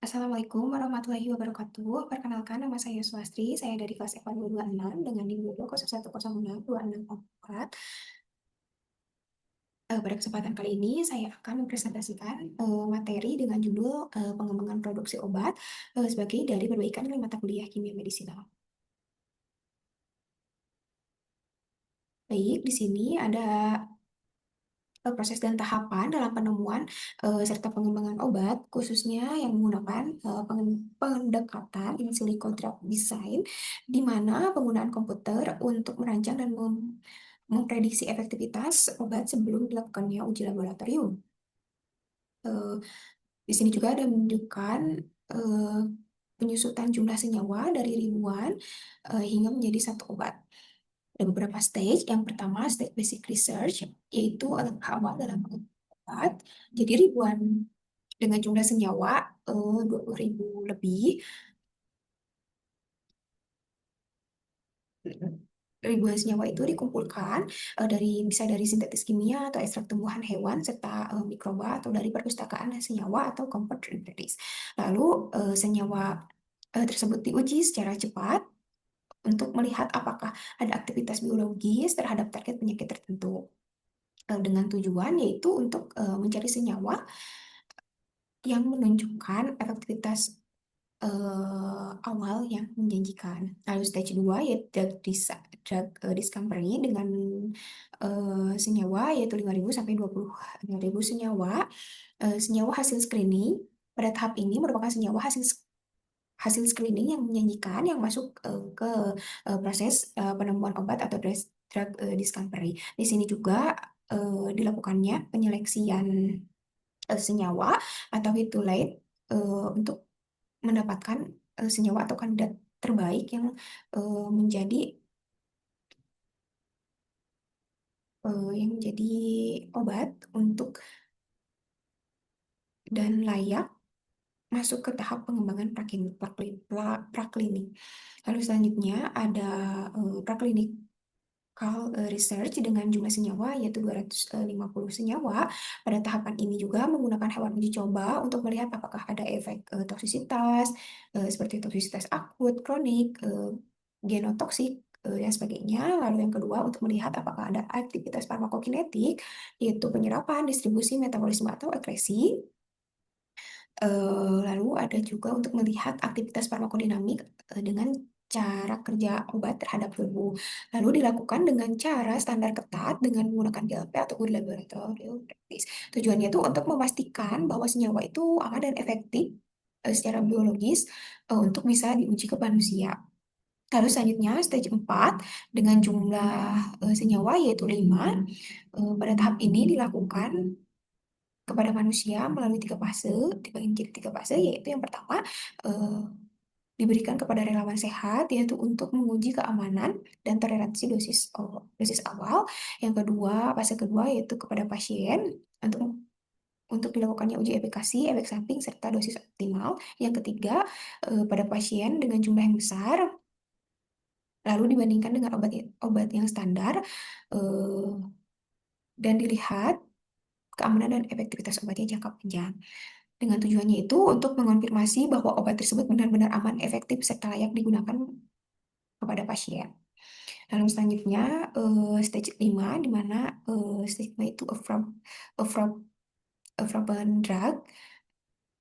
Assalamualaikum warahmatullahi wabarakatuh. Perkenalkan, nama saya Swastri. Saya dari kelas IPA 226 dengan NIM 201062644. Pada kesempatan kali ini, saya akan mempresentasikan materi dengan judul pengembangan produksi obat sebagai dari perbaikan nilai mata kuliah kimia medisinal. Baik, di sini ada proses dan tahapan dalam penemuan serta pengembangan obat, khususnya yang menggunakan pendekatan in silico drug design, di mana penggunaan komputer untuk merancang dan memprediksi efektivitas obat sebelum dilakukannya uji laboratorium. Eh, di sini juga ada menunjukkan eh, penyusutan jumlah senyawa dari ribuan hingga menjadi satu obat. Ada beberapa stage. Yang pertama, stage basic research, yaitu langkah awal dalam pengembangan. Jadi ribuan dengan jumlah senyawa 20.000 lebih. Ribuan senyawa itu dikumpulkan bisa dari sintetis kimia atau ekstrak tumbuhan hewan serta mikroba atau dari perpustakaan senyawa atau compound properties. Lalu senyawa tersebut diuji secara cepat untuk melihat apakah ada aktivitas biologis terhadap target penyakit tertentu. Dengan tujuan yaitu untuk mencari senyawa yang menunjukkan efektivitas awal yang menjanjikan. Lalu stage 2 yaitu drug discovery dengan senyawa yaitu 5.000 sampai 20.000 senyawa. Senyawa hasil screening pada tahap ini merupakan senyawa hasil hasil screening yang menjanjikan yang masuk ke proses penemuan obat atau drug discovery. Di sini juga dilakukannya penyeleksian senyawa atau hit to late untuk mendapatkan senyawa atau kandidat terbaik yang menjadi obat untuk dan layak masuk ke tahap pengembangan praklinik. Lalu selanjutnya ada praklinik research dengan jumlah senyawa yaitu 250 senyawa. Pada tahapan ini juga menggunakan hewan uji coba untuk melihat apakah ada efek toksisitas seperti toksisitas akut, kronik, genotoksik, dan sebagainya. Lalu yang kedua untuk melihat apakah ada aktivitas farmakokinetik yaitu penyerapan, distribusi, metabolisme atau ekresi. Lalu ada juga untuk melihat aktivitas farmakodinamik dengan cara kerja obat terhadap tubuh. Lalu dilakukan dengan cara standar ketat dengan menggunakan GLP atau Good Laboratory Practice. Tujuannya itu untuk memastikan bahwa senyawa itu aman dan efektif secara biologis untuk bisa diuji ke manusia. Lalu selanjutnya stage 4 dengan jumlah senyawa yaitu 5. Pada tahap ini dilakukan kepada manusia melalui 3 fase, dibagi menjadi 3 fase, yaitu yang pertama eh, diberikan kepada relawan sehat, yaitu untuk menguji keamanan dan toleransi dosis awal. Yang kedua, fase kedua yaitu kepada pasien untuk dilakukannya uji efikasi, efek samping, serta dosis optimal. Yang ketiga, pada pasien dengan jumlah yang besar, lalu dibandingkan dengan obat yang standar, eh, dan dilihat keamanan dan efektivitas obatnya jangka panjang. Dengan tujuannya itu untuk mengonfirmasi bahwa obat tersebut benar-benar aman, efektif, serta layak digunakan kepada pasien. Lalu selanjutnya stage 5 di mana stage 5 itu approval drug,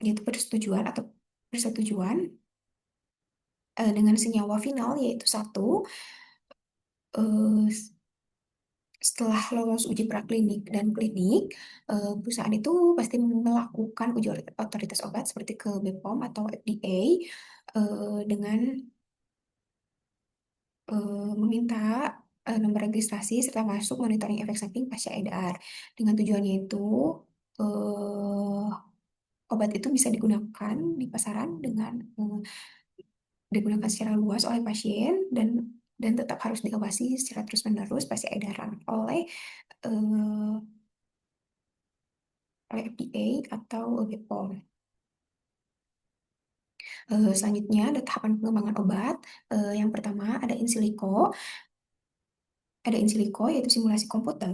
yaitu persetujuan dengan senyawa final yaitu 1. eh, Setelah lolos uji praklinik dan klinik, perusahaan itu pasti melakukan uji otoritas obat seperti ke BPOM atau FDA dengan meminta nomor registrasi serta masuk monitoring efek samping pasca edar. Dengan tujuannya itu, eh, obat itu bisa digunakan di pasaran dengan digunakan secara luas oleh pasien dan tetap harus diawasi secara terus-menerus pasca edaran eh, oleh FDA atau BPOM. Selanjutnya ada tahapan pengembangan obat. Yang pertama ada in silico. Ada in silico yaitu simulasi komputer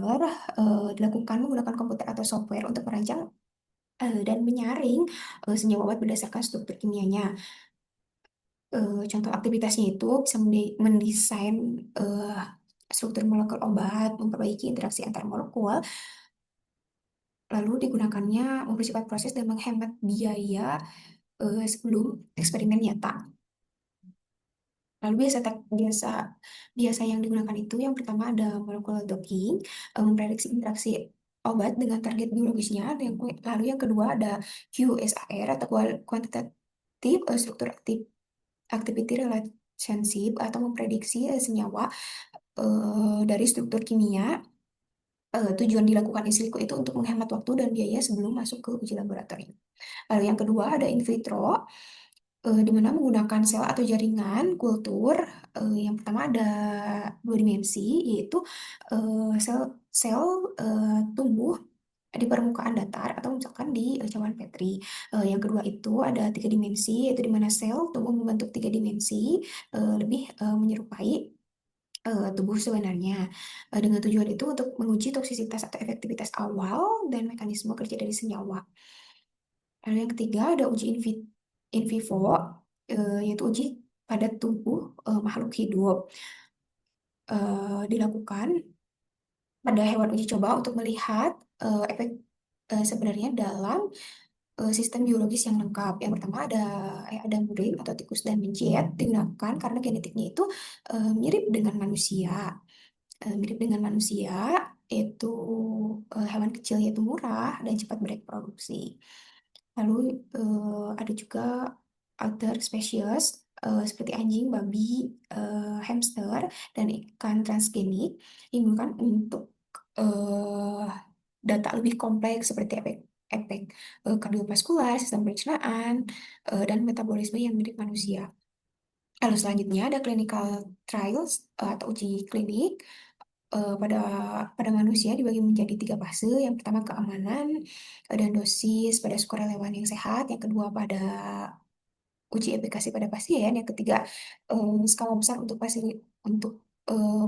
dilakukan menggunakan komputer atau software untuk merancang dan menyaring senyawa obat berdasarkan struktur kimianya. Contoh aktivitasnya itu bisa mendesain eh, struktur molekul obat, memperbaiki interaksi antar molekul, lalu digunakannya mempercepat proses dan menghemat biaya sebelum eksperimen nyata. Lalu biasa biasa yang digunakan itu yang pertama ada molecular docking, memprediksi interaksi obat dengan target biologisnya. Lalu yang kedua ada QSAR atau quantitative struktur activity relationship atau memprediksi senyawa dari struktur kimia. Tujuan dilakukan in silico itu untuk menghemat waktu dan biaya sebelum masuk ke uji laboratorium. Lalu yang kedua ada in vitro, di mana menggunakan sel atau jaringan kultur. Yang pertama ada dua dimensi, yaitu sel sel tumbuh di permukaan datar atau misalkan di cawan Petri. Yang kedua itu ada tiga dimensi, yaitu di mana sel tumbuh membentuk tiga dimensi, lebih menyerupai tubuh sebenarnya. Dengan tujuan itu untuk menguji toksisitas atau efektivitas awal dan mekanisme kerja dari senyawa. Lalu yang ketiga ada uji in vivo, yaitu uji pada tubuh makhluk hidup. Dilakukan pada hewan uji coba untuk melihat efek sebenarnya dalam sistem biologis yang lengkap. Yang pertama ada murim atau tikus dan mencit digunakan karena genetiknya itu mirip dengan manusia. Mirip dengan manusia, yaitu hewan kecil yaitu murah dan cepat bereproduksi. Lalu ada juga other species seperti anjing, babi, hamster, dan ikan transgenik digunakan untuk eh, data lebih kompleks seperti efek kardiovaskular, sistem pencernaan, dan metabolisme yang mirip manusia. Lalu selanjutnya ada clinical trials atau uji klinik pada manusia dibagi menjadi tiga fase. Yang pertama keamanan dan dosis pada sukarelawan yang sehat. Yang kedua pada uji efikasi pada pasien. Yang ketiga skala besar untuk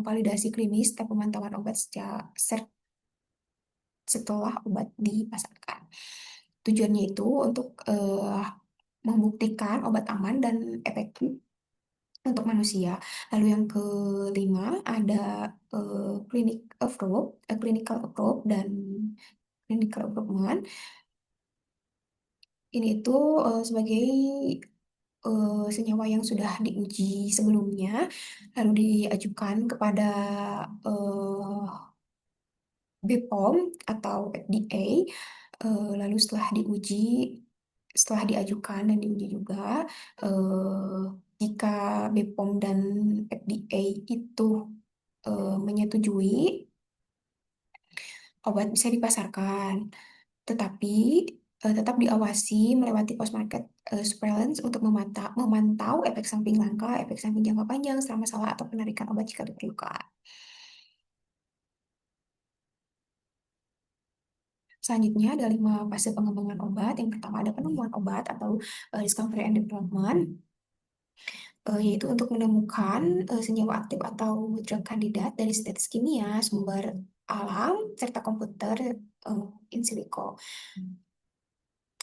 validasi klinis dan pemantauan obat setelah obat dipasarkan. Tujuannya itu untuk membuktikan obat aman dan efektif untuk manusia. Lalu yang kelima ada clinical approach dan clinical improvement. Ini itu sebagai senyawa yang sudah diuji sebelumnya, lalu diajukan kepada eh, BPOM atau FDA, lalu setelah diajukan dan diuji juga, eh, jika BPOM dan FDA itu menyetujui, obat bisa dipasarkan. Tetapi tetap diawasi melewati post-market surveillance untuk memantau efek samping langka, efek samping jangka panjang, serta masalah atau penarikan obat jika diperlukan. Selanjutnya ada 5 fase pengembangan obat. Yang pertama ada penemuan obat atau discovery and development, yaitu untuk menemukan senyawa aktif atau drug kandidat dari sintetis kimia, sumber alam, serta komputer in silico.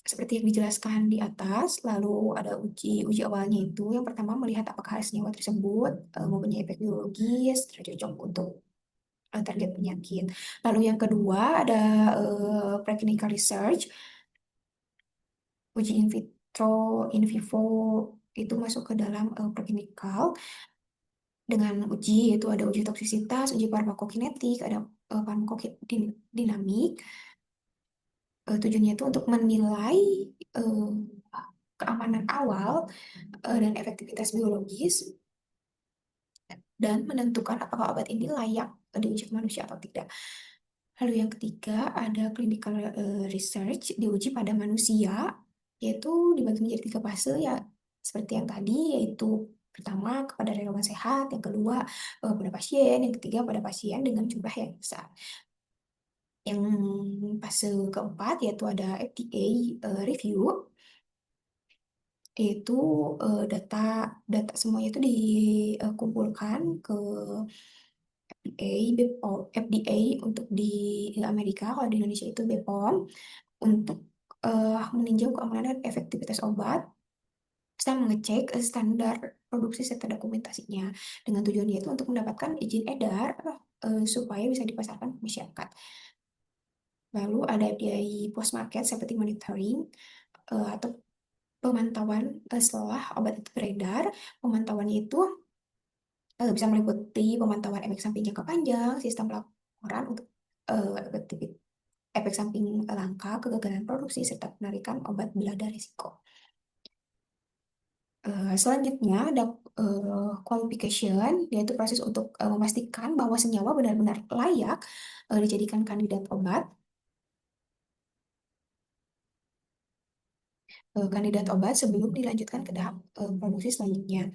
Seperti yang dijelaskan di atas, lalu ada uji awalnya itu yang pertama melihat apakah senyawa tersebut mempunyai efek biologis, cocok untuk target penyakit. Lalu yang kedua ada preclinical research, uji in vitro, in vivo itu masuk ke dalam preclinical dengan uji, yaitu ada uji toksisitas, uji farmakokinetik, ada farmakodinamik. Tujuannya itu untuk menilai eh, keamanan awal dan efektivitas biologis dan menentukan apakah obat ini layak diuji ke manusia atau tidak. Lalu yang ketiga ada clinical research, diuji pada manusia, yaitu dibagi menjadi 3 fase ya, seperti yang tadi, yaitu pertama kepada relawan sehat, yang kedua pada pasien, yang ketiga pada pasien dengan jumlah yang besar. Yang fase keempat yaitu ada FDA review, yaitu data data semuanya itu dikumpulkan ke FDA, BPOM, FDA untuk di Amerika, kalau di Indonesia itu BPOM untuk meninjau keamanan dan efektivitas obat, serta mengecek standar produksi serta dokumentasinya. Dengan tujuan yaitu untuk mendapatkan izin edar supaya bisa dipasarkan ke masyarakat. Lalu ada FDA post market seperti monitoring atau pemantauan setelah obat itu beredar. Pemantauannya itu bisa meliputi pemantauan efek samping jangka panjang, sistem laporan untuk efek samping langka, kegagalan produksi, serta penarikan obat bila ada risiko. Selanjutnya ada qualification, yaitu proses untuk memastikan bahwa senyawa benar-benar layak dijadikan kandidat obat. Kandidat obat sebelum dilanjutkan ke tahap produksi selanjutnya.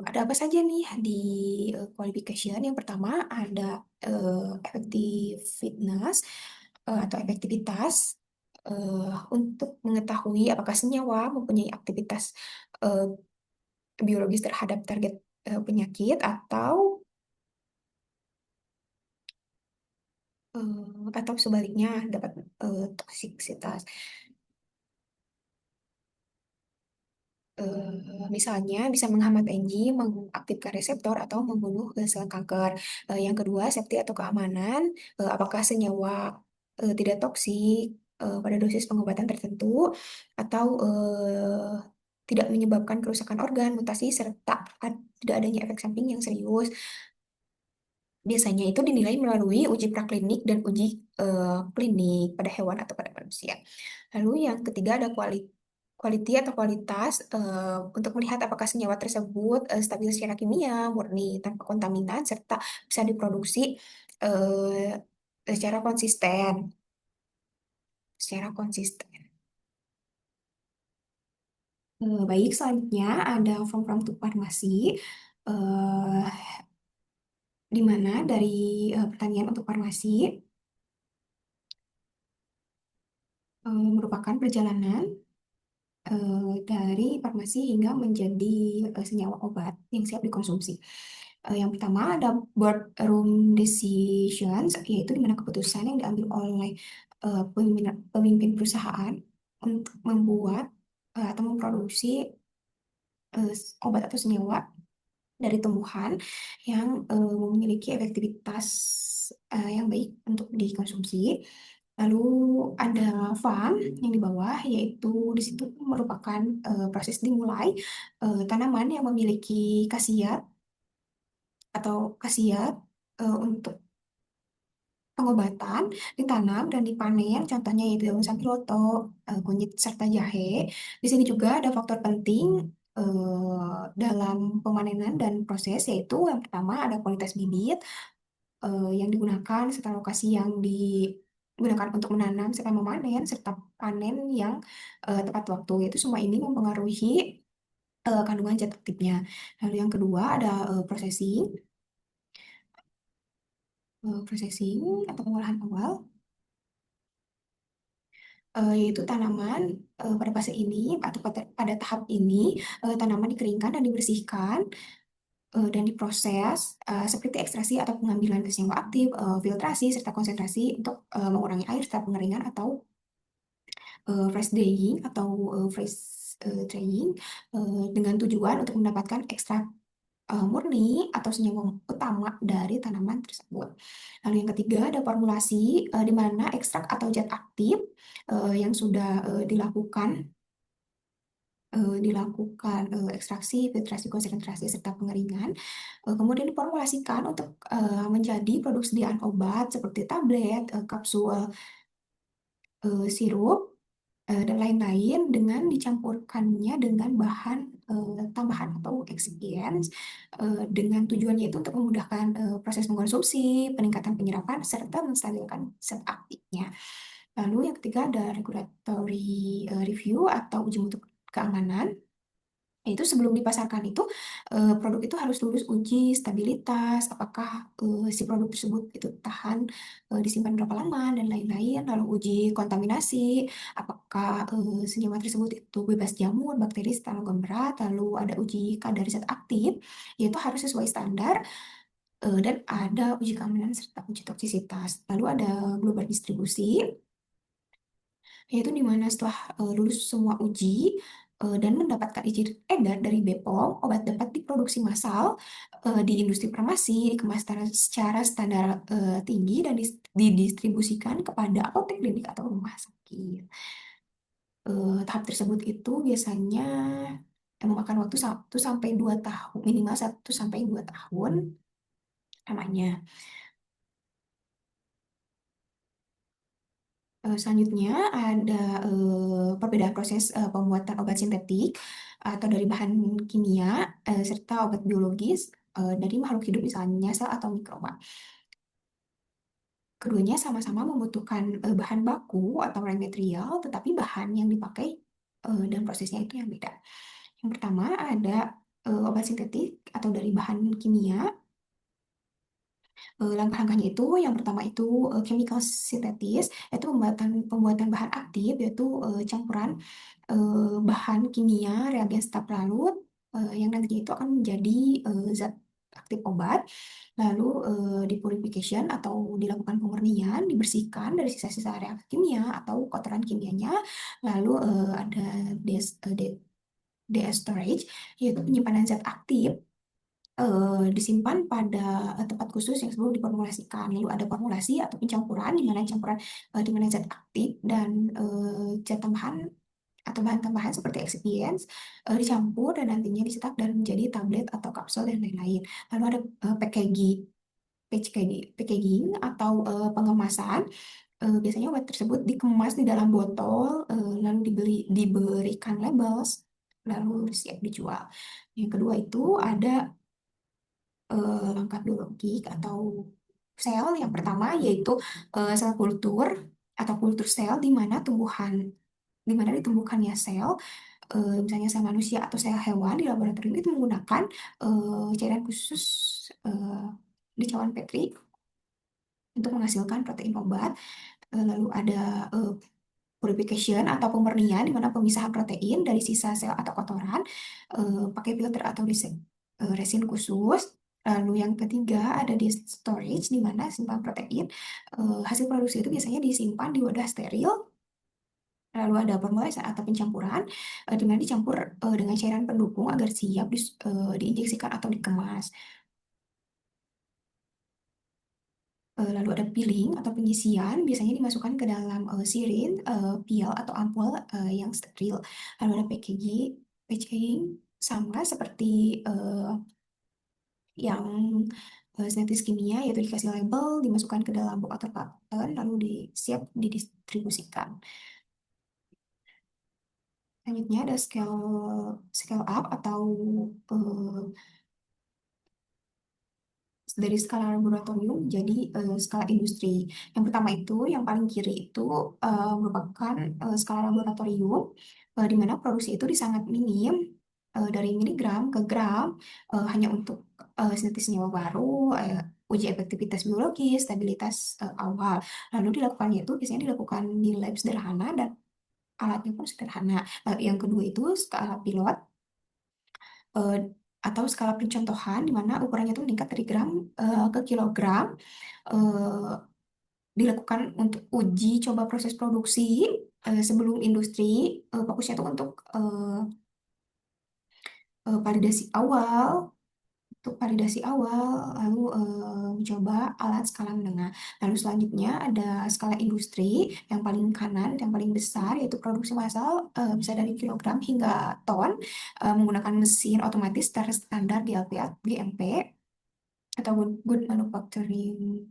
Ada apa saja nih di qualification? Yang pertama ada effectiveness atau efektivitas untuk mengetahui apakah senyawa mempunyai aktivitas eh, biologis terhadap target penyakit atau sebaliknya dapat toksisitas. Misalnya bisa menghambat enzim, mengaktifkan reseptor atau membunuh sel kanker. Yang kedua, safety atau keamanan, apakah senyawa tidak toksik pada dosis pengobatan tertentu atau tidak menyebabkan kerusakan organ, mutasi serta tidak adanya efek samping yang serius. Biasanya itu dinilai melalui uji praklinik dan uji klinik pada hewan atau pada manusia. Lalu yang ketiga ada quality atau kualitas untuk melihat apakah senyawa tersebut stabil secara kimia, murni, tanpa kontaminan, serta bisa diproduksi eh, secara konsisten. Secara konsisten. Baik, selanjutnya ada from to farmasi, eh, di mana dari pertanian untuk farmasi merupakan perjalanan dari farmasi hingga menjadi senyawa obat yang siap dikonsumsi. Yang pertama ada boardroom decisions, yaitu di mana keputusan yang diambil oleh pemimpin perusahaan untuk membuat atau memproduksi obat atau senyawa dari tumbuhan yang memiliki efektivitas yang baik untuk dikonsumsi. Lalu ada farm yang di bawah, yaitu di situ merupakan proses dimulai tanaman yang memiliki khasiat atau khasiat untuk pengobatan ditanam dan dipanen, contohnya yaitu daun sampiloto, kunyit serta jahe. Di sini juga ada faktor penting dalam pemanenan dan proses, yaitu yang pertama ada kualitas bibit yang digunakan serta lokasi yang digunakan untuk menanam serta memanen serta panen yang tepat waktu. Itu semua ini mempengaruhi kandungan zat aktifnya. Lalu yang kedua ada processing atau pengolahan awal, yaitu tanaman pada fase ini atau pada tahap ini tanaman dikeringkan dan dibersihkan dan diproses seperti ekstraksi atau pengambilan senyawa aktif, filtrasi serta konsentrasi untuk mengurangi air serta pengeringan atau fresh drying atau fresh drying dengan tujuan untuk mendapatkan ekstrak murni atau senyawa utama dari tanaman tersebut. Lalu yang ketiga ada formulasi di mana ekstrak atau zat aktif yang sudah dilakukan ekstraksi, filtrasi, konsentrasi serta pengeringan, kemudian diformulasikan untuk menjadi produk sediaan obat seperti tablet, kapsul, sirup dan lain-lain dengan dicampurkannya dengan bahan tambahan atau excipients dengan tujuannya itu untuk memudahkan proses mengkonsumsi, peningkatan penyerapan, serta menstabilkan zat aktifnya. Lalu yang ketiga ada regulatory review atau uji mutu keamanan. Itu sebelum dipasarkan itu produk itu harus lulus uji stabilitas, apakah si produk tersebut itu tahan disimpan berapa lama dan lain-lain. Lalu uji kontaminasi, apakah senyawa tersebut itu bebas jamur, bakteri, serta logam berat. Lalu ada uji kadar zat aktif, yaitu harus sesuai standar dan ada uji keamanan serta uji toksisitas. Lalu ada global distribusi. yaitu di mana setelah lulus semua uji dan mendapatkan izin edar dari BPOM, obat dapat diproduksi massal di industri farmasi, dikemas secara standar tinggi dan didistribusikan kepada apotek klinik atau rumah sakit. Tahap tersebut itu biasanya memakan waktu 1 sampai 2 tahun, minimal 1 sampai 2 tahun namanya. Selanjutnya ada perbedaan proses pembuatan obat sintetik atau dari bahan kimia serta obat biologis dari makhluk hidup misalnya sel atau mikroba. Keduanya sama-sama membutuhkan bahan baku atau raw material, tetapi bahan yang dipakai dan prosesnya itu yang beda. Yang pertama ada obat sintetik atau dari bahan kimia. Langkah-langkahnya itu yang pertama itu chemical synthesis, yaitu pembuatan pembuatan bahan aktif, yaitu campuran bahan kimia reagen staf larut yang nantinya itu akan menjadi zat aktif obat, lalu dipurification atau dilakukan pemurnian, dibersihkan dari sisa-sisa reaksi kimia atau kotoran kimianya, lalu ada storage, yaitu penyimpanan zat aktif disimpan pada tempat khusus yang sebelum diformulasikan. Lalu ada formulasi atau pencampuran di mana campuran di mana zat aktif dan zat tambahan atau bahan tambahan seperti excipients dicampur dan nantinya dicetak dan menjadi tablet atau kapsul dan lain-lain. Lalu ada packaging atau pengemasan. Biasanya obat tersebut dikemas di dalam botol, lalu diberikan labels, lalu siap dijual. Yang kedua itu ada langkah biologik atau sel. Yang pertama yaitu sel kultur atau kultur sel di mana ditumbuhkannya sel, misalnya sel manusia atau sel hewan di laboratorium itu menggunakan cairan khusus eh, di cawan Petri untuk menghasilkan protein obat. Lalu ada purification atau pemurnian di mana pemisahan protein dari sisa sel atau kotoran pakai filter atau resin khusus. Lalu yang ketiga ada di storage di mana simpan protein. Hasil produksi itu biasanya disimpan di wadah steril. Lalu ada pemolasan atau pencampuran di mana dicampur dengan cairan pendukung agar siap diinjeksikan atau dikemas. Lalu ada peeling atau penyisian, biasanya dimasukkan ke dalam sirin, vial atau ampul yang steril. Lalu ada packaging sama seperti yang sintetis kimia, yaitu dikasih label, dimasukkan ke dalam box atau karton, lalu siap didistribusikan. Selanjutnya ada scale up atau eh, dari skala laboratorium jadi skala industri. Yang pertama itu, yang paling kiri itu merupakan skala laboratorium di mana produksi itu sangat minim dari miligram ke gram hanya untuk sintetis senyawa baru, uji efektivitas biologis, stabilitas awal. Lalu dilakukannya itu biasanya dilakukan di lab sederhana dan alatnya pun sederhana. Yang kedua itu skala pilot eh, atau skala pencontohan di mana ukurannya itu meningkat dari gram ke kilogram, eh, dilakukan untuk uji coba proses produksi sebelum industri. Fokusnya itu untuk validasi awal, lalu mencoba alat skala menengah. Lalu selanjutnya ada skala industri yang paling kanan, yang paling besar, yaitu produksi massal bisa dari kilogram hingga ton menggunakan mesin otomatis standar GMP atau good manufacturing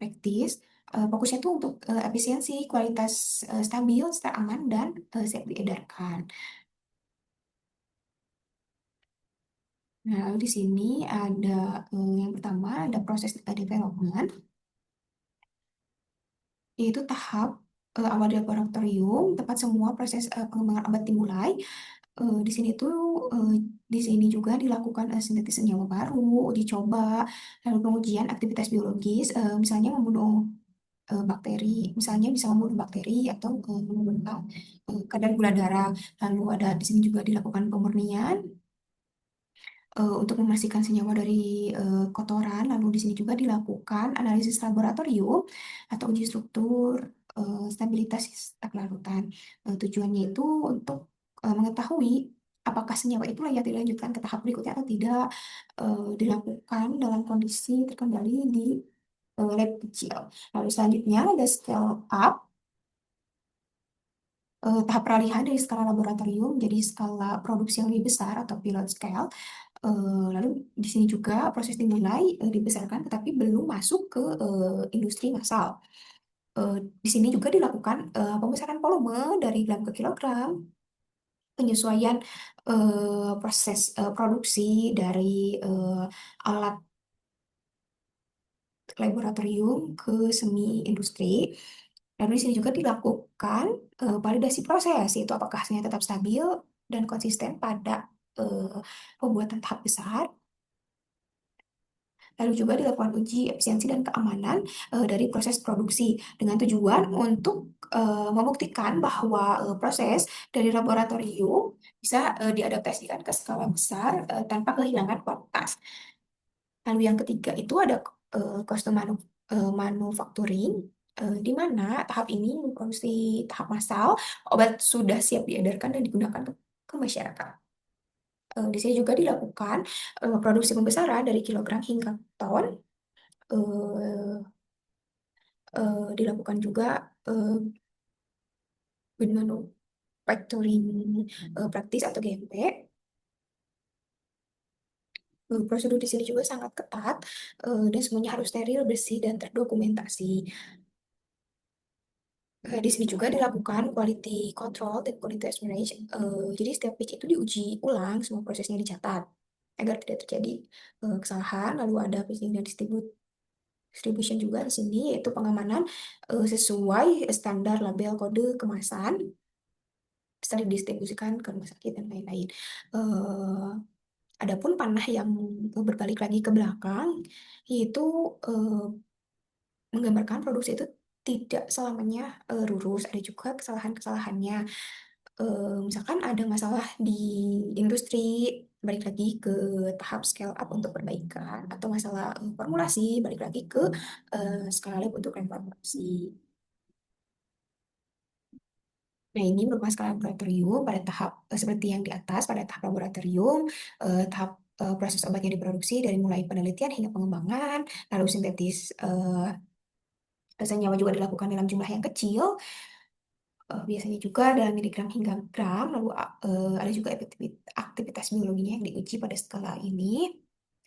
practice. Fokusnya itu untuk efisiensi, kualitas stabil, serta aman, dan siap diedarkan. Nah, lalu di sini ada yang pertama ada proses development, yaitu tahap awal di laboratorium, tempat semua proses pengembangan obat dimulai. Di sini tuh eh, di sini juga dilakukan sintetis senyawa baru, uji coba, lalu pengujian aktivitas biologis, misalnya membunuh bakteri, misalnya bisa membunuh bakteri atau menurunkan kadar gula darah. Lalu ada di sini juga dilakukan pemurnian untuk memastikan senyawa dari kotoran. Lalu di sini juga dilakukan analisis laboratorium atau uji struktur stabilitas stak larutan. Tujuannya itu untuk mengetahui apakah senyawa itu layak dilanjutkan ke tahap berikutnya atau tidak, dilakukan dalam kondisi terkendali di lab kecil. Lalu selanjutnya ada scale up, tahap peralihan dari skala laboratorium jadi skala produksi yang lebih besar atau pilot scale. Lalu di sini juga proses dimulai dibesarkan tetapi belum masuk ke industri massal. Di sini juga dilakukan pembesaran volume dari gram ke kilogram, penyesuaian proses produksi dari eh, alat laboratorium ke semi industri. Lalu di sini juga dilakukan validasi proses, yaitu apakah hasilnya tetap stabil dan konsisten pada pembuatan tahap besar. Lalu juga dilakukan uji efisiensi dan keamanan dari proses produksi dengan tujuan untuk membuktikan bahwa proses dari laboratorium bisa diadaptasikan ke skala besar tanpa kehilangan kualitas. Lalu yang ketiga itu ada custom manufacturing, di mana tahap ini memproduksi tahap massal, obat sudah siap diedarkan dan digunakan ke masyarakat. Di sini juga dilakukan produksi pembesaran dari kilogram hingga ton. eh, Dilakukan juga eh, good manufacturing praktis atau GMP. Prosedur di sini juga sangat ketat dan semuanya harus steril, bersih, dan terdokumentasi. Di sini juga dilakukan quality control dan quality assurance. Jadi setiap batch itu diuji ulang, semua prosesnya dicatat agar tidak terjadi kesalahan. Lalu ada packing dan distribution juga di sini, yaitu pengamanan sesuai standar label kode kemasan setelah didistribusikan ke rumah sakit dan lain-lain. Eh, Adapun panah yang berbalik lagi ke belakang, yaitu eh, menggambarkan produksi itu tidak selamanya lurus, ada juga kesalahan-kesalahannya. Misalkan ada masalah di industri, balik lagi ke tahap scale up untuk perbaikan, atau masalah formulasi, balik lagi ke skala lab untuk reformulasi. Nah, ini merupakan skala laboratorium pada tahap seperti yang di atas, pada tahap laboratorium, tahap proses obatnya diproduksi dari mulai penelitian hingga pengembangan, lalu sintetis senyawa juga dilakukan dalam jumlah yang kecil, biasanya juga dalam miligram hingga gram, lalu ada juga aktivitas biologinya yang diuji pada skala ini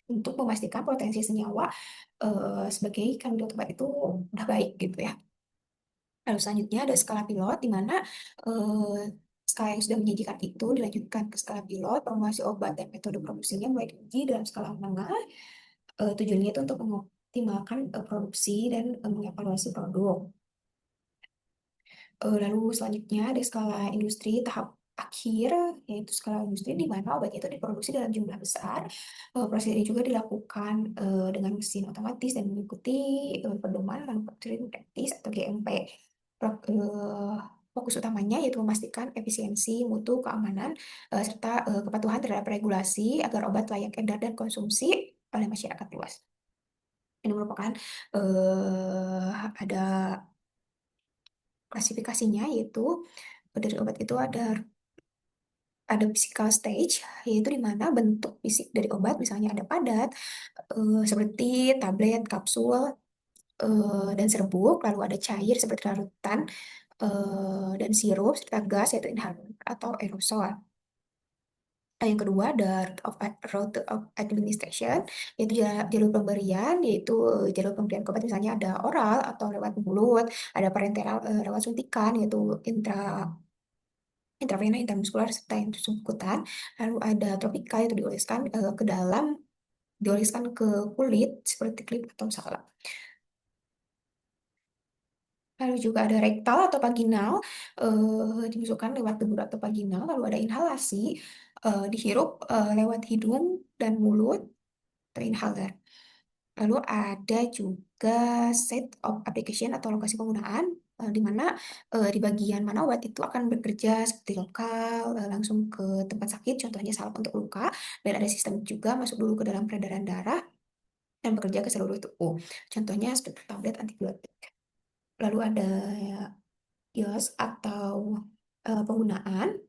untuk memastikan potensi senyawa sebagai kandidat obat itu udah baik gitu ya. Lalu selanjutnya ada skala pilot di mana eh, skala yang sudah menyajikan itu dilanjutkan ke skala pilot, formulasi obat dan metode produksinya mulai diuji dalam skala menengah. Tujuannya itu untuk mengoptimalkan produksi dan mengevaluasi produk. Lalu selanjutnya ada skala industri tahap akhir, yaitu skala industri di mana obat itu diproduksi dalam jumlah besar. Proses ini juga dilakukan dengan mesin otomatis dan mengikuti pedoman manufacturing practice atau GMP. Fokus utamanya yaitu memastikan efisiensi, mutu, keamanan, serta kepatuhan terhadap regulasi agar obat layak edar dan konsumsi oleh masyarakat luas. Ini merupakan ada klasifikasinya, yaitu dari obat itu ada physical stage, yaitu di mana bentuk fisik dari obat misalnya ada padat seperti tablet, kapsul, dan serbuk, lalu ada cair seperti larutan dan sirup serta gas yaitu inhaler atau aerosol. Yang kedua ada route of administration, yaitu jalur pemberian, yaitu jalur pemberian obat misalnya ada oral atau lewat mulut, ada parenteral lewat suntikan yaitu intravena, intramuskular, serta intrasubkutan. Lalu ada tropika yaitu dioleskan ke dalam, dioleskan ke kulit seperti klip atau salep. Lalu juga ada rektal atau vaginal, dimasukkan lewat dubur atau vaginal. Lalu ada inhalasi, dihirup lewat hidung dan mulut atau inhaler. Lalu ada juga set of application atau lokasi penggunaan, di mana di bagian mana obat itu akan bekerja seperti lokal, langsung ke tempat sakit, contohnya salep untuk luka, dan ada sistem juga masuk dulu ke dalam peredaran darah dan bekerja ke seluruh tubuh. Contohnya seperti tablet antibiotik. Lalu ada use atau penggunaan.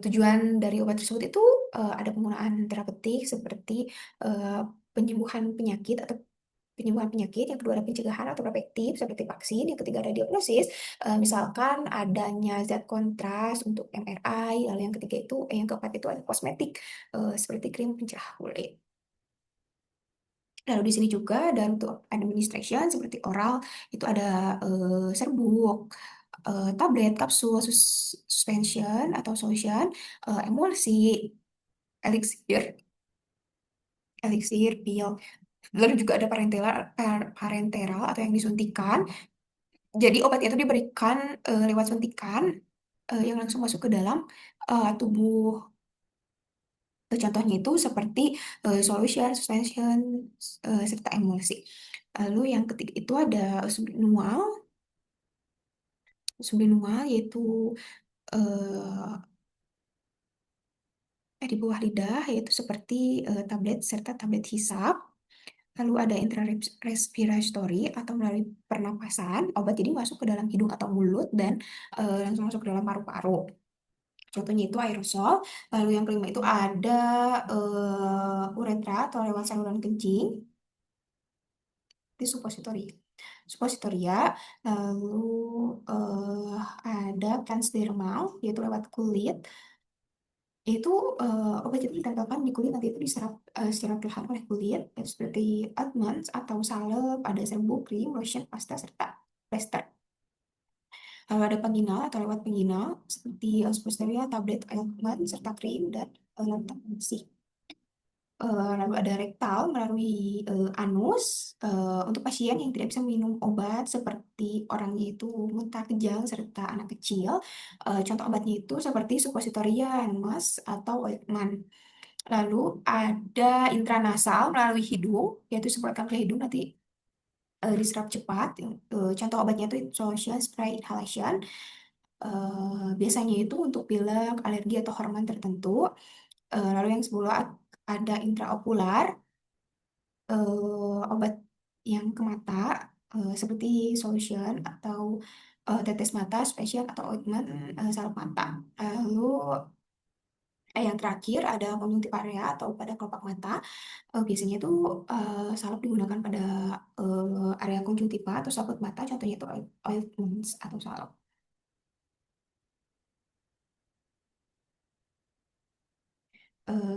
Tujuan dari obat tersebut itu ada penggunaan terapeutik seperti eh, penyembuhan penyakit atau penyembuhan penyakit. Yang kedua ada pencegahan atau preventif seperti vaksin. Yang ketiga ada diagnosis, misalkan adanya zat kontras untuk MRI. Lalu yang ketiga itu, yang keempat itu ada kosmetik seperti krim pencerah kulit. Lalu di sini juga ada untuk administration seperti oral itu ada serbuk, tablet, kapsul, suspension atau solution, emulsi, elixir, pil. Lalu juga ada parenteral atau yang disuntikan. Jadi obat itu diberikan lewat suntikan yang langsung masuk ke dalam tubuh. Contohnya itu seperti solution, suspension, serta emulsi. Lalu yang ketiga itu ada sublingual, yaitu eh, di bawah lidah, yaitu seperti tablet serta tablet hisap. Lalu ada intrarespiratory atau melalui pernapasan, obat jadi masuk ke dalam hidung atau mulut dan langsung masuk ke dalam paru-paru. Contohnya itu aerosol. Lalu yang kelima itu ada uretra atau lewat saluran kencing. Itu supositoria. Lalu eh, ada transdermal, yaitu lewat kulit. Itu obat itu ditempelkan di kulit, nanti itu diserap secara perlahan oleh kulit, ya, seperti ointment atau salep, ada serbuk, krim, lotion, pasta, serta plester. Lalu ada penginal atau lewat penginal, seperti suppositoria, tablet, ointment, serta krim, dan lantak bersih. Lalu ada rektal melalui anus untuk pasien yang tidak bisa minum obat seperti orangnya itu muntah kejang serta anak kecil. Contoh obatnya itu seperti suppositoria, emas atau ointment. Lalu ada intranasal melalui hidung, yaitu semprotkan ke hidung nanti diserap cepat. Contoh obatnya itu solution spray inhalation. Biasanya itu untuk pilek, alergi atau hormon tertentu. Lalu yang sebelah ada intraokular, obat yang ke mata seperti solution atau tetes mata, spesial atau ointment salep mata. Lalu yang terakhir ada conjunctive area atau pada kelopak mata. Biasanya itu salep digunakan pada area konjungtiva atau saput mata. Contohnya itu ointment atau salep.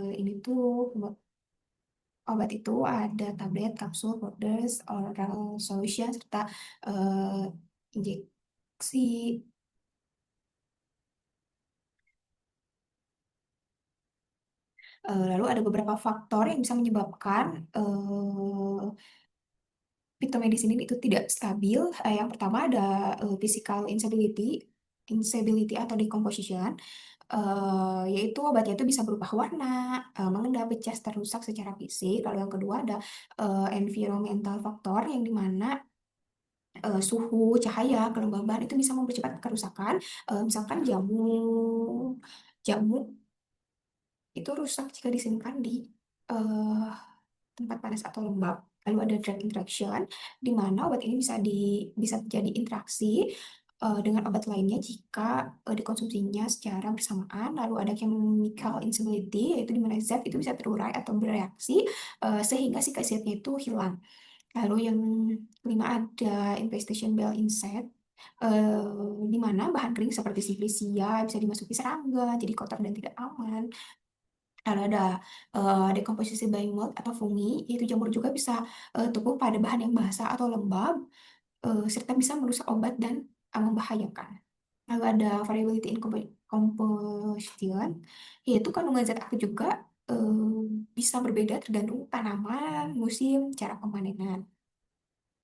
Ini tuh obat itu ada tablet, kapsul, powders, oral solution, serta eh, injeksi. Lalu ada beberapa faktor yang bisa menyebabkan fitomedicine ini itu tidak stabil. Yang pertama ada physical instability atau decomposition, yaitu obatnya itu bisa berubah warna, mengendap, pecah, terusak secara fisik. Lalu yang kedua ada environmental factor yang dimana suhu, cahaya, kelembaban itu bisa mempercepat kerusakan. Misalkan jamu itu rusak jika disimpan di eh, tempat panas atau lembab. Lalu ada drug interaction, di mana obat ini bisa terjadi interaksi dengan obat lainnya jika dikonsumsinya secara bersamaan. Lalu ada chemical instability, yaitu di mana zat itu bisa terurai atau bereaksi sehingga si khasiatnya itu hilang. Lalu yang kelima ada infestation bile insect, di mana bahan kering seperti simplisia bisa dimasuki serangga, jadi kotor dan tidak aman. Lalu ada dekomposisi by mold atau fungi, yaitu jamur juga bisa tumbuh pada bahan yang basah atau lembab, serta bisa merusak obat dan membahayakan. Lalu ada variability in composition, yaitu kandungan zat aktif juga bisa berbeda tergantung tanaman, musim, cara pemanenan.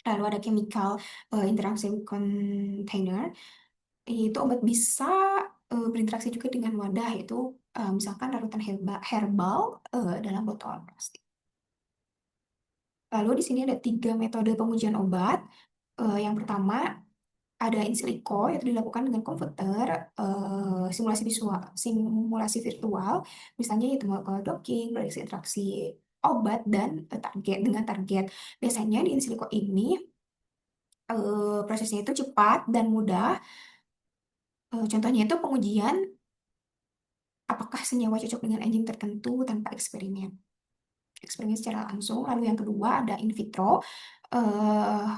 Lalu ada chemical interaction container, yaitu obat bisa berinteraksi juga dengan wadah, yaitu misalkan larutan herbal dalam botol plastik. Lalu di sini ada tiga metode pengujian obat. Yang pertama ada in silico, yaitu dilakukan dengan komputer, simulasi virtual, misalnya yaitu molecular docking, prediksi interaksi obat dan target. Biasanya di in silico ini Prosesnya itu cepat dan mudah. Contohnya itu pengujian apakah senyawa cocok dengan enzim tertentu tanpa eksperimen. Eksperimen secara langsung. Lalu yang kedua ada in vitro, eh,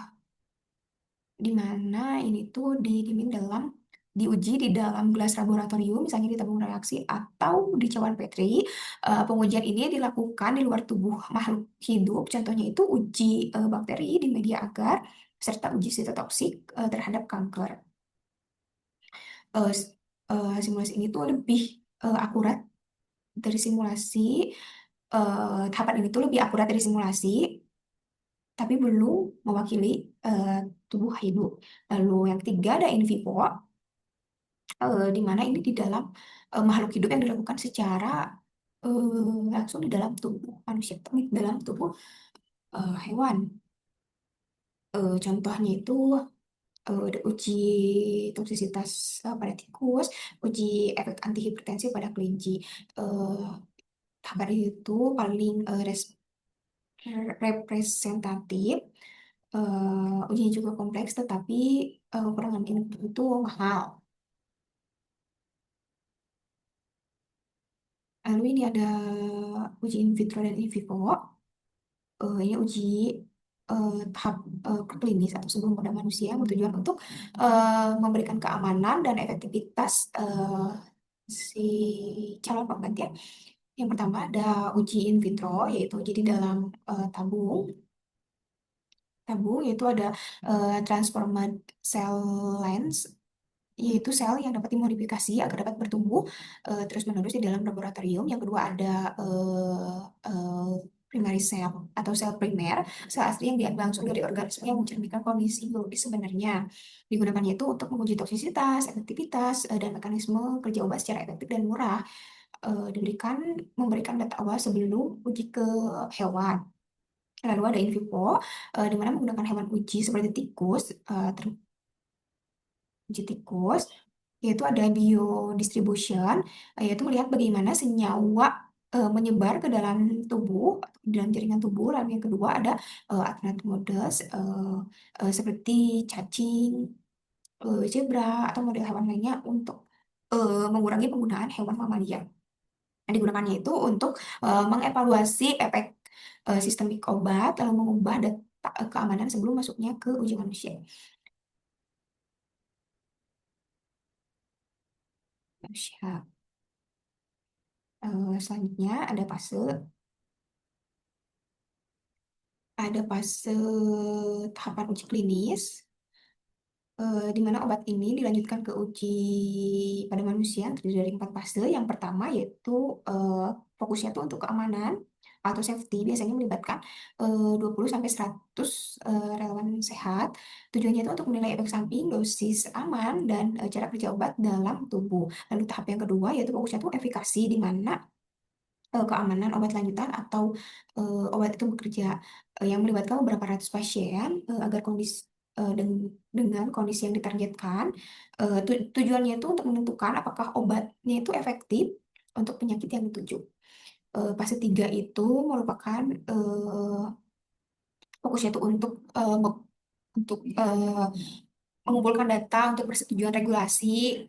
di mana ini tuh didiemin dalam diuji di dalam gelas laboratorium, misalnya di tabung reaksi atau di cawan Petri. Pengujian ini dilakukan di luar tubuh makhluk hidup, contohnya itu uji bakteri di media agar serta uji sitotoksik terhadap kanker. Eh, s- Simulasi ini tuh lebih akurat dari simulasi. Tahapan ini tuh lebih akurat dari simulasi, tapi belum mewakili eh, tubuh hidup. Lalu yang ketiga ada in vivo, di mana ini di dalam makhluk hidup yang dilakukan secara langsung di dalam tubuh manusia, tapi di dalam tubuh hewan. Contohnya itu ada uji toksisitas pada tikus, uji efek antihipertensi pada kelinci. Eh, Tahapan itu paling representatif. Ujinya juga kompleks, tetapi ukuran itu mahal. Lalu ini ada uji in vitro dan in vivo. Ini uji tahap klinis atau sebelum pada manusia yang bertujuan untuk memberikan keamanan dan efektivitas si calon obat ya. Yang pertama ada uji in vitro, yaitu uji di dalam tabung. Tabung yaitu ada transformed cell lines, yaitu sel yang dapat dimodifikasi agar dapat bertumbuh terus-menerus di dalam laboratorium. Yang kedua ada primary cell atau sel primer, sel asli yang diambil langsung dari organisme yang mencerminkan kondisi biologis sebenarnya. Digunakannya itu untuk menguji toksisitas, efektivitas, dan mekanisme kerja obat secara efektif dan murah. Memberikan data awal sebelum uji ke hewan. Lalu ada in vivo, di mana menggunakan hewan uji seperti tikus, uji tikus, yaitu ada biodistribution, yaitu melihat bagaimana senyawa menyebar ke dalam tubuh, di dalam jaringan tubuh. Lalu yang kedua ada alternate models, seperti cacing, zebra, atau model hewan lainnya untuk mengurangi penggunaan hewan mamalia. Yang digunakannya itu untuk mengevaluasi efek sistemik obat, lalu mengubah data keamanan sebelum masuknya ke uji manusia. Manusia. Selanjutnya ada fase tahapan uji klinis, di mana obat ini dilanjutkan ke uji pada manusia yang terdiri dari 4 fase. Yang pertama yaitu fokusnya itu untuk keamanan atau safety, biasanya melibatkan 20 sampai 100 relawan sehat. Tujuannya itu untuk menilai efek samping, dosis aman, dan cara kerja obat dalam tubuh. Lalu tahap yang kedua yaitu fokusnya itu efikasi, di mana keamanan obat lanjutan atau obat itu bekerja yang melibatkan beberapa ratus pasien agar dengan kondisi yang ditargetkan. Tujuannya itu untuk menentukan apakah obatnya itu efektif untuk penyakit yang dituju. Fase 3 itu merupakan fokusnya itu untuk mengumpulkan data untuk persetujuan regulasi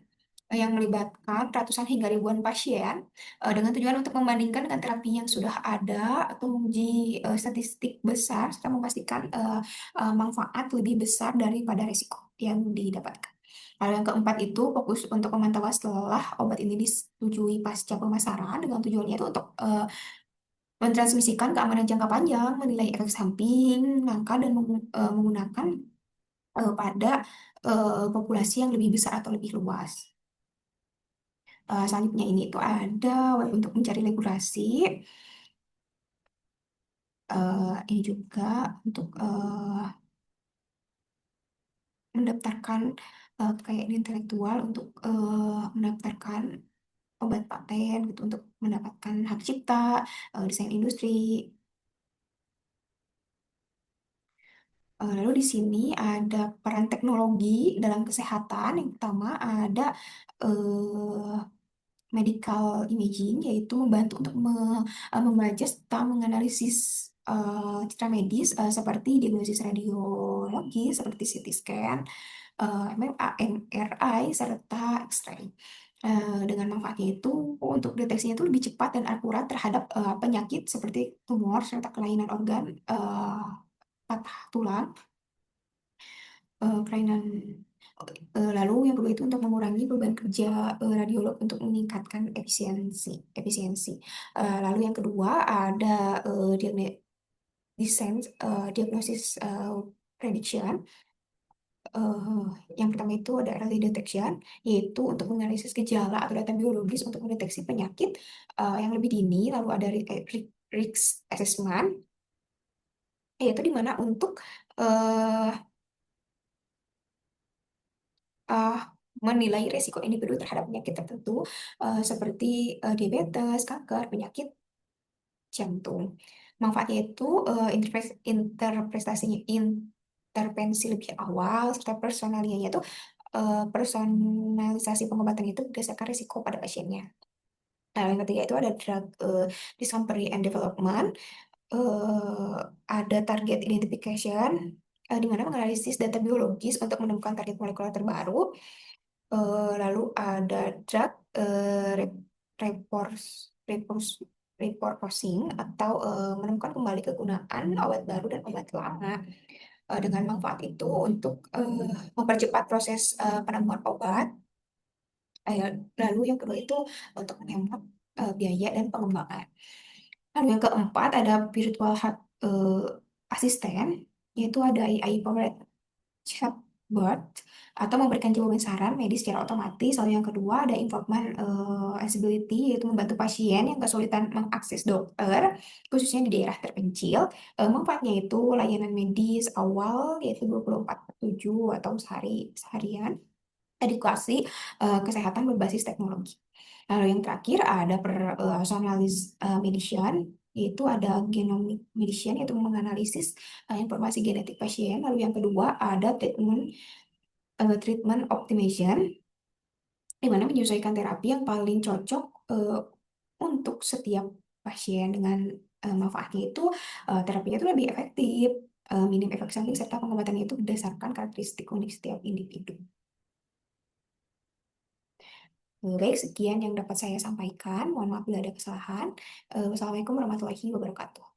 yang melibatkan ratusan hingga ribuan pasien dengan tujuan untuk membandingkan dengan terapi yang sudah ada atau menguji statistik besar serta memastikan manfaat lebih besar daripada risiko yang didapatkan. Lalu yang keempat itu fokus untuk pemantauan setelah obat ini disetujui pasca pemasaran, dengan tujuannya itu untuk mentransmisikan keamanan jangka panjang, menilai efek samping, langkah, dan menggunakan pada populasi yang lebih besar atau lebih luas. Selanjutnya ini itu ada web untuk mencari regulasi. Ini juga untuk mendaftarkan kekayaan intelektual, untuk mendaftarkan obat paten gitu, untuk mendapatkan hak cipta, desain industri. Lalu di sini ada peran teknologi dalam kesehatan. Yang pertama ada eh, medical imaging, yaitu membantu untuk membaca serta menganalisis citra medis seperti diagnosis radiologi seperti CT scan, MRI, serta X-ray. Dengan manfaatnya itu untuk deteksinya itu lebih cepat dan akurat terhadap penyakit seperti tumor serta kelainan organ, patah tulang, kelainan. Lalu yang kedua itu untuk mengurangi beban kerja radiolog untuk meningkatkan efisiensi. Lalu yang kedua ada desain diagnosis prediction. Eh, yang pertama itu ada early detection, yaitu untuk menganalisis gejala atau data biologis untuk mendeteksi penyakit yang lebih dini. Lalu ada risk assessment, yaitu di mana untuk eh, uh, menilai resiko individu terhadap penyakit tertentu seperti diabetes, kanker, penyakit jantung. Manfaatnya itu intervensi lebih awal serta personalianya itu personalisasi pengobatan itu berdasarkan risiko pada pasiennya. Nah, yang ketiga itu ada drug discovery and development, ada target identification, di mana menganalisis data biologis untuk menemukan target molekuler terbaru. Lalu ada drug repors, repors, repurposing atau menemukan kembali kegunaan obat baru dan obat lama. Dengan manfaat itu untuk mempercepat proses penemuan obat. Lalu yang kedua itu untuk menghemat biaya dan pengembangan. Lalu yang keempat ada virtual health assistant, yaitu ada AI powered chatbot atau memberikan jawaban saran medis secara otomatis. Lalu yang kedua ada informant accessibility, yaitu membantu pasien yang kesulitan mengakses dokter, khususnya di daerah terpencil. Manfaatnya itu layanan medis awal, yaitu 24/7 atau seharian, edukasi kesehatan berbasis teknologi. Lalu yang terakhir ada personalized medicine, yaitu ada genomic medicine, yaitu menganalisis informasi genetik pasien. Lalu yang kedua ada treatment optimization, di mana menyesuaikan terapi yang paling cocok untuk setiap pasien. Dengan manfaatnya itu terapinya itu lebih efektif, minim efek samping, serta pengobatannya itu berdasarkan karakteristik unik setiap individu. Baik, sekian yang dapat saya sampaikan. Mohon maaf bila ada kesalahan. Wassalamualaikum warahmatullahi wabarakatuh.